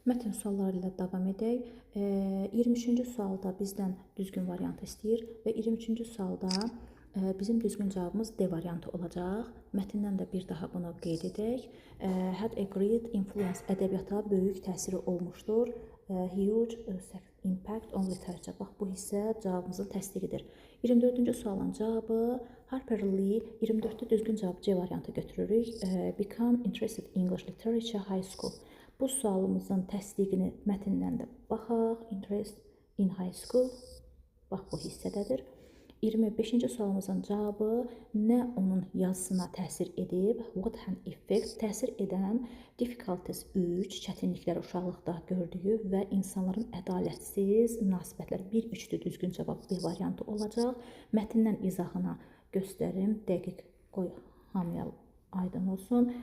Mətn sualları ilə davam edək. 23-cü sualda bizdən düzgün variantı istəyir və 23-cü sualda bizim düzgün cavabımız D variantı olacaq. Mətndən də bir daha bunu qeyd edək. Had a great influence, ədəbiyyata böyük təsiri olmuşdur. Huge impact on literature. Bax, bu hissə cavabımızın təsdiqidir. 24-cü sualın cavabı Harper Lee. 24-də düzgün cavab C variantı götürürük. Become interested in English literature high school. Bu sualımızın təsdiqini mətndən də baxaq. Interest in high school. Bax, bu hissədədir. 25-ci sualımızın cavabı nə onun yazısına təsir edib? What an effect, təsir edən difficulties 3, çətinliklər uşaqlıqda gördüyü və insanların ədalətsiz münasibətləri 1-3-dür düzgün cavab B variantı olacaq. Mətndən izahına göstərim, dəqiq qoy, hamıya aydın olsun.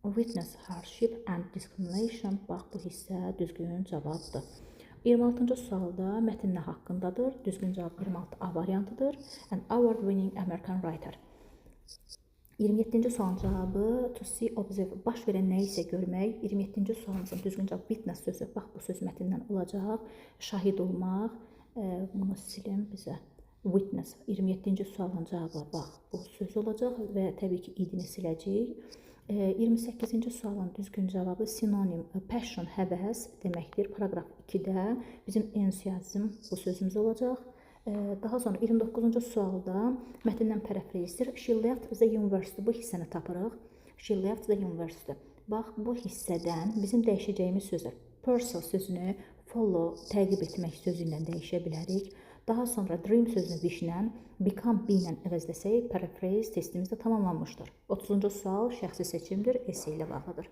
Witness hardship and discrimination, bax bu hissə düzgün cavabdır. 26-cı sualda mətn nə haqqındadır? Düzgün cavab 26 A variantıdır. An award-winning American writer. 27-ci sualın cavabı to see, observe, baş verən nə isə görmək. 27-ci sualımızın düzgün cavabı witness sözü. Bax, bu söz mətndən olacaq. Şahid olmaq. Bunu silim bizə. Witness. 27-ci sualın cavabı bax, bu söz olacaq və təbii ki, idini siləcəyik. 28-ci sualın düzgün cavabı sinonim, passion, həvəs deməkdir. Paragraf 2-də bizim entuziazm bu sözümüz olacaq. Daha sonra 29-cu sualda mətndən parafrazdir. She left the university. Bu hissəni tapırıq. She left the university. Bax, bu hissədən bizim dəyişəcəyimiz sözlər. Pursue sözünü follow, təqib etmək sözü ilə dəyişə bilərik. Daha sonra dream sözünü wish-lə, become be ilə əvəzləsək, paraphrase testimiz də tamamlanmışdır. 30-cu sual şəxsi seçimdir, esse ilə bağlıdır.